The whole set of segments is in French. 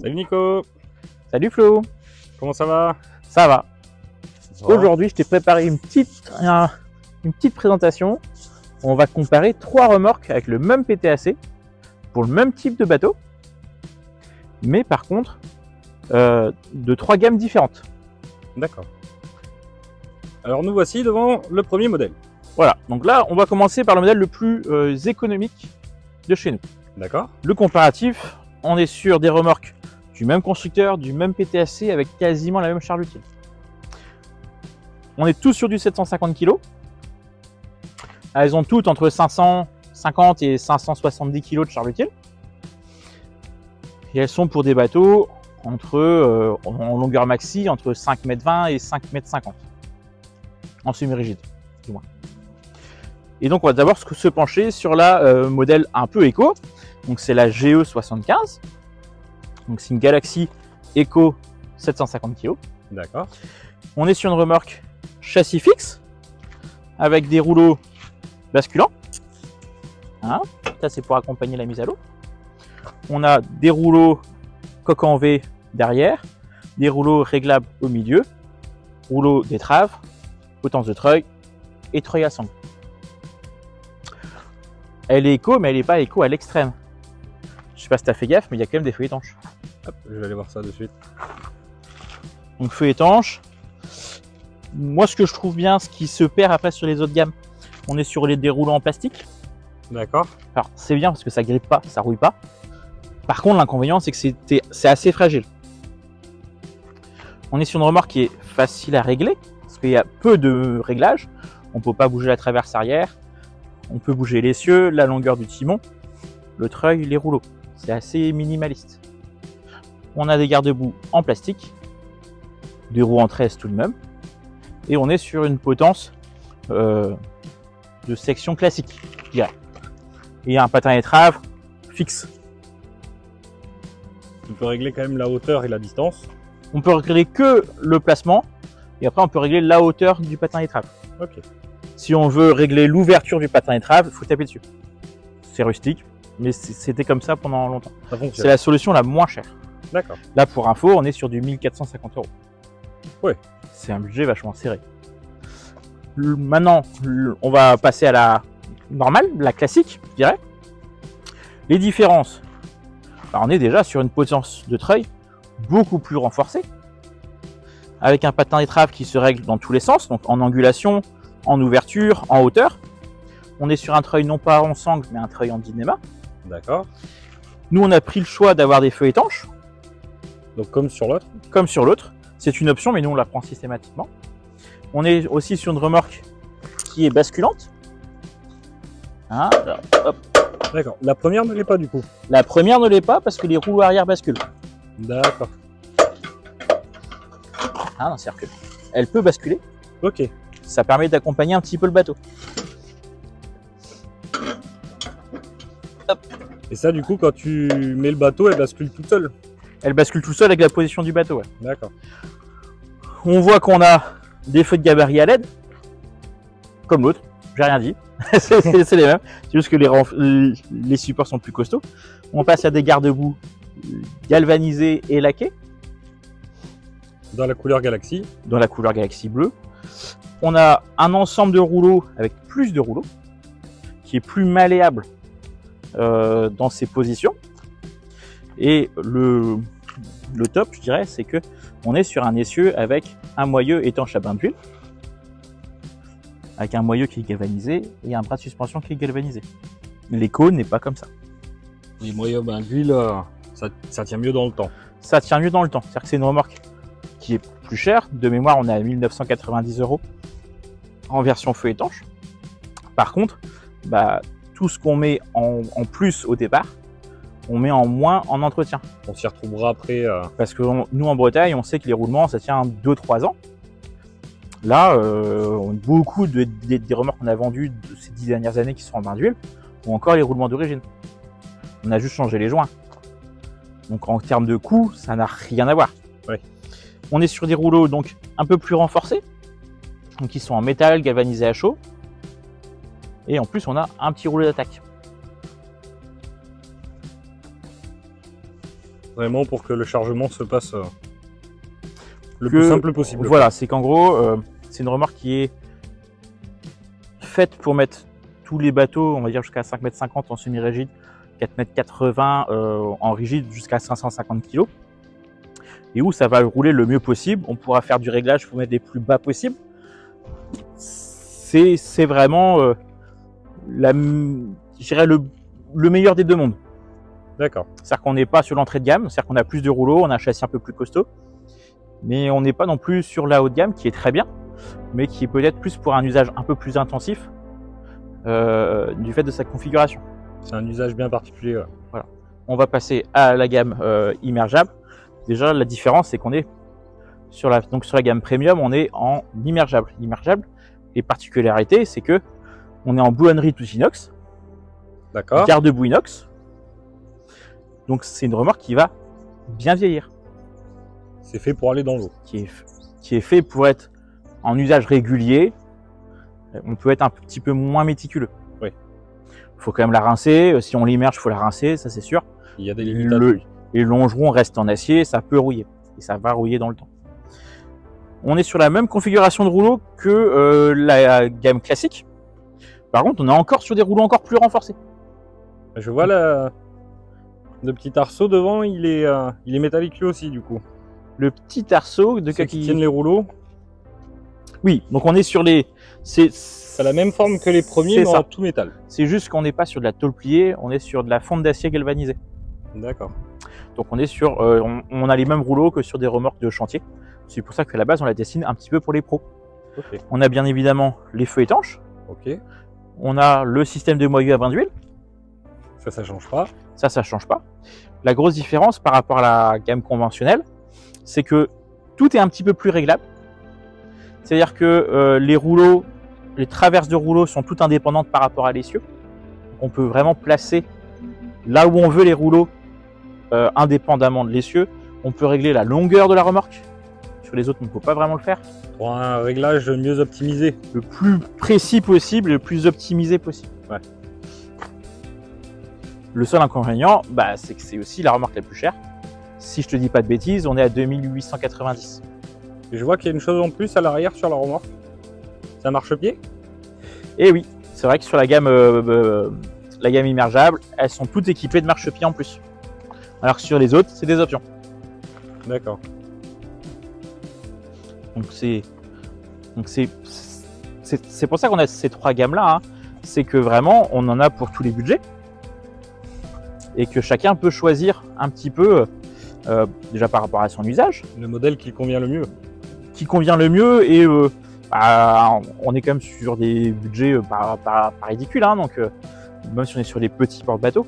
Salut Nico. Salut Flo. Comment ça va? Ça va. Bon. Aujourd'hui, je t'ai préparé une petite présentation. On va comparer 3 remorques avec le même PTAC pour le même type de bateau, mais par contre de 3 gammes différentes. D'accord. Alors nous voici devant le premier modèle. Voilà, donc là on va commencer par le modèle le plus économique de chez nous. D'accord. Le comparatif, on est sur des remorques du même constructeur, du même PTAC avec quasiment la même charge utile. On est tous sur du 750 kg. Elles ont toutes entre 550 et 570 kg de charge utile. Et elles sont pour des bateaux entre, en longueur maxi entre 5,20 m et 5,50 m. En semi-rigide, du moins. Et donc on va d'abord se pencher sur la modèle un peu éco. Donc c'est la GE75. Donc c'est une Galaxy Eco 750 kg. D'accord. On est sur une remorque châssis fixe avec des rouleaux basculants. Hein, ça c'est pour accompagner la mise à l'eau. On a des rouleaux coque en V derrière, des rouleaux réglables au milieu, rouleaux d'étrave, potence de treuil et treuil à sangle. Elle est éco, mais elle n'est pas éco à l'extrême. Je sais pas si tu as fait gaffe, mais il y a quand même des feux étanches. Hop, je vais aller voir ça de suite. Donc feu étanche. Moi ce que je trouve bien, ce qui se perd après sur les autres gammes, on est sur des rouleaux en plastique. D'accord. Alors c'est bien parce que ça grippe pas, ça rouille pas. Par contre l'inconvénient c'est que c'est assez fragile. On est sur une remorque qui est facile à régler, parce qu'il y a peu de réglages. On ne peut pas bouger la traverse arrière, on peut bouger l'essieu, la longueur du timon, le treuil, les rouleaux. C'est assez minimaliste. On a des garde-boue en plastique, des roues en 13 tout de même, et on est sur une potence de section classique, je dirais. Et un patin d'étrave fixe. On peut régler quand même la hauteur et la distance. On peut régler que le placement, et après on peut régler la hauteur du patin d'étrave. Ok. Si on veut régler l'ouverture du patin d'étrave, il faut taper dessus. C'est rustique, mais c'était comme ça pendant longtemps. Ça fonctionne. C'est la solution la moins chère. D'accord. Là, pour info, on est sur du 1450 €. Ouais. C'est un budget vachement serré. Maintenant, on va passer à la normale, la classique, je dirais. Les différences. On est déjà sur une potence de treuil beaucoup plus renforcée, avec un patin d'étrave qui se règle dans tous les sens, donc en angulation, en ouverture, en hauteur. On est sur un treuil non pas en sangle, mais un treuil en dynéma. D'accord. Nous, on a pris le choix d'avoir des feux étanches. Donc comme sur l'autre. Comme sur l'autre. C'est une option, mais nous, on la prend systématiquement. On est aussi sur une remorque qui est basculante. Hein, là, hop. D'accord. La première ne l'est pas du coup. La première ne l'est pas parce que les roues arrière basculent. D'accord. Ah non, c'est recul. Elle peut basculer. Ok. Ça permet d'accompagner un petit peu le bateau. Hop. Et ça du coup quand tu mets le bateau, elle bascule toute seule. Elle bascule tout seul avec la position du bateau. Ouais. D'accord. On voit qu'on a des feux de gabarit à LED, comme l'autre. J'ai rien dit. c'est les mêmes. C'est juste que les supports sont plus costauds. On passe à des garde-boue galvanisés et laqués. Dans la couleur Galaxy. Dans la couleur Galaxy bleu. On a un ensemble de rouleaux avec plus de rouleaux, qui est plus malléable dans ses positions. Et le top, je dirais, c'est que on est sur un essieu avec un moyeu étanche à bain d'huile, avec un moyeu qui est galvanisé et un bras de suspension qui est galvanisé. L'éco n'est pas comme ça. Les moyens d'huile, ça tient mieux dans le temps. Ça tient mieux dans le temps. C'est-à-dire que c'est une remorque qui est plus chère. De mémoire, on est à 1990 € en version feu étanche. Par contre, tout ce qu'on met en plus au départ, on met en moins en entretien. On s'y retrouvera après. Parce que nous, en Bretagne, on sait que les roulements, ça tient 2-3 ans. Là, beaucoup des remorques qu'on a vendues de ces 10 dernières années qui sont en bain d'huile ont encore les roulements d'origine. On a juste changé les joints. Donc en termes de coût, ça n'a rien à voir. Ouais. On est sur des rouleaux donc un peu plus renforcés, donc qui sont en métal galvanisé à chaud. Et en plus, on a un petit rouleau d'attaque. Vraiment pour que le chargement se passe le plus simple possible. Voilà, c'est qu'en gros, c'est une remorque qui est faite pour mettre tous les bateaux, on va dire jusqu'à 5,50 m en semi-rigide, 4,80 m en rigide jusqu'à 550 kg. Et où ça va rouler le mieux possible. On pourra faire du réglage pour mettre les plus bas possible. C'est vraiment je dirais le meilleur des deux mondes. D'accord. C'est-à-dire qu'on n'est pas sur l'entrée de gamme, c'est-à-dire qu'on a plus de rouleaux, on a un châssis un peu plus costaud, mais on n'est pas non plus sur la haute gamme qui est très bien, mais qui est peut-être plus pour un usage un peu plus intensif du fait de sa configuration. C'est un usage bien particulier. Ouais. Voilà. On va passer à la gamme immergeable. Déjà, la différence, c'est qu'on est sur la gamme premium, on est en immergeable. L'immergeable, les particularités, c'est que on est en boulonnerie tout inox, d'accord, garde-boue inox. Donc c'est une remorque qui va bien vieillir. C'est fait pour aller dans l'eau. Qui est fait pour être en usage régulier. On peut être un petit peu moins méticuleux. Oui. Il faut quand même la rincer. Si on l'immerge, il faut la rincer, ça c'est sûr. Il y a des limites. Les longerons restent en acier, ça peut rouiller. Et ça va rouiller dans le temps. On est sur la même configuration de rouleau que la gamme classique. Par contre, on est encore sur des rouleaux encore plus renforcés. Je vois le petit arceau devant, il est métallique lui aussi du coup. Le petit arceau de qui tiennent les rouleaux. Oui, donc on est sur les... C'est la même forme que les premiers, mais en tout métal. C'est juste qu'on n'est pas sur de la tôle pliée, on est sur de la fonte d'acier galvanisée. D'accord. Donc on est sur, on a les mêmes rouleaux que sur des remorques de chantier. C'est pour ça qu'à la base on la dessine un petit peu pour les pros. Okay. On a bien évidemment les feux étanches. Ok. On a le système de moyeu à bain d'huile. Ça change pas. Ça change pas. La grosse différence par rapport à la gamme conventionnelle, c'est que tout est un petit peu plus réglable. C'est-à-dire que les rouleaux, les traverses de rouleaux sont toutes indépendantes par rapport à l'essieu. On peut vraiment placer là où on veut les rouleaux indépendamment de l'essieu. On peut régler la longueur de la remorque. Sur les autres, on ne peut pas vraiment le faire. Pour un réglage mieux optimisé. Le plus précis possible, le plus optimisé possible. Ouais. Le seul inconvénient, c'est que c'est aussi la remorque la plus chère. Si je te dis pas de bêtises, on est à 2890. Et je vois qu'il y a une chose en plus à l'arrière sur la remorque. C'est un marchepied. Et oui, c'est vrai que sur la gamme immergeable, elles sont toutes équipées de marchepied en plus. Alors que sur les autres, c'est des options. D'accord. Donc c'est pour ça qu'on a ces trois gammes-là. Hein. C'est que vraiment, on en a pour tous les budgets. Et que chacun peut choisir un petit peu, déjà par rapport à son usage. Le modèle qui convient le mieux. Qui convient le mieux et on est quand même sur des budgets pas ridicules. Hein, donc même si on est sur les petits porte-bateaux.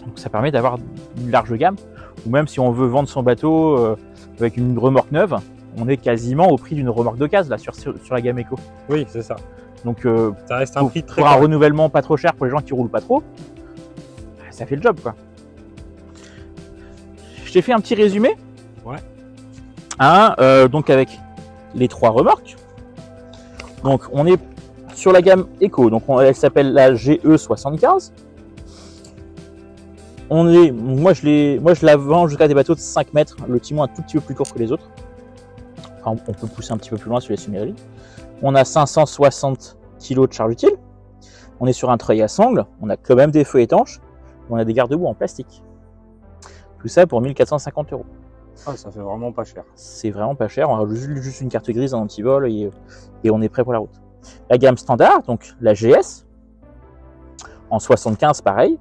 Donc ça permet d'avoir une large gamme. Ou même si on veut vendre son bateau avec une remorque neuve, on est quasiment au prix d'une remorque d'occasion là sur la gamme Eco. Oui, c'est ça. Donc ça reste un prix très pour un renouvellement pas trop cher pour les gens qui roulent pas trop, ça fait le job quoi. Je t'ai fait un petit résumé. Ouais. Donc avec les trois remorques. Donc on est sur la gamme Eco. Donc elle s'appelle la GE75. Moi je la vends jusqu'à des bateaux de 5 mètres. Le timon est un tout petit peu plus court que les autres. Enfin, on peut pousser un petit peu plus loin sur les semi-rigides. On a 560 kg de charge utile. On est sur un treuil à sangle. On a quand même des feux étanches. On a des garde-boue en plastique. Tout ça pour 1450 €. Ah, ça fait vraiment pas cher. C'est vraiment pas cher. On a juste une carte grise en anti-vol et on est prêt pour la route. La gamme standard, donc la GS, en 75 pareil.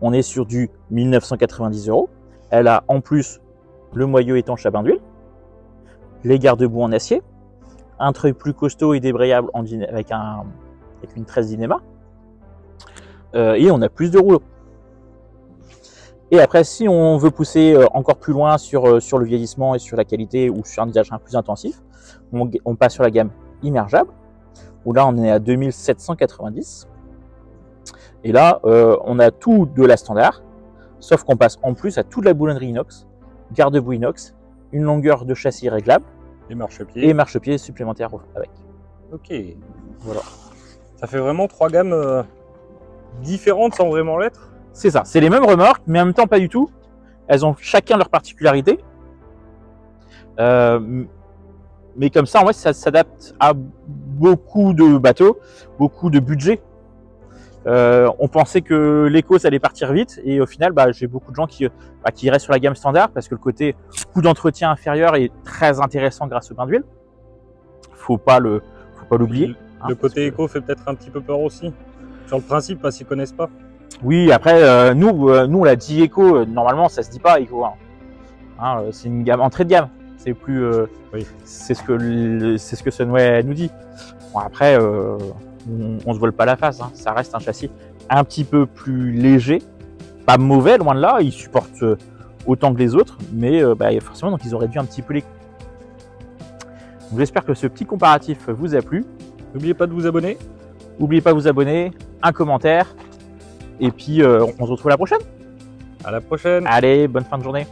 On est sur du 1990 €. Elle a en plus le moyeu étanche à bain d'huile, les garde-boue en acier, un treuil plus costaud et débrayable avec une tresse Dynéma, et on a plus de rouleaux. Et après, si on veut pousser encore plus loin sur le vieillissement et sur la qualité ou sur un usage plus intensif, on passe sur la gamme immergeable, où là on est à 2790. Et là, on a tout de la standard, sauf qu'on passe en plus à toute la boulonnerie inox, garde-boue inox, une longueur de châssis réglable, et marchepied supplémentaire avec. Ok, voilà. Ça fait vraiment trois gammes différentes sans vraiment l'être. C'est ça, c'est les mêmes remorques, mais en même temps pas du tout. elles ont chacun leur particularité. Mais comme ça, en vrai, ça s'adapte à beaucoup de bateaux, beaucoup de budgets. On pensait que l'Eco ça allait partir vite et au final j'ai beaucoup de gens qui restent sur la gamme standard parce que le côté coût d'entretien inférieur est très intéressant grâce au bain d'huile. Faut pas l'oublier. Le côté éco fait peut-être un petit peu peur aussi. Sur le principe, parce qu'ils connaissent pas. Oui, après nous on l'a dit Eco, normalement ça se dit pas Eco. C'est une gamme entrée de gamme. C'est plus oui. C'est ce que Sunway nous dit. Bon, après on se vole pas la face, ça reste un châssis un petit peu plus léger, pas mauvais, loin de là, il supporte autant que les autres, mais forcément donc ils ont réduit un petit peu les coûts. J'espère que ce petit comparatif vous a plu. N'oubliez pas de vous abonner. N'oubliez pas de vous abonner, un commentaire, et puis on se retrouve à la prochaine. À la prochaine. Allez, bonne fin de journée.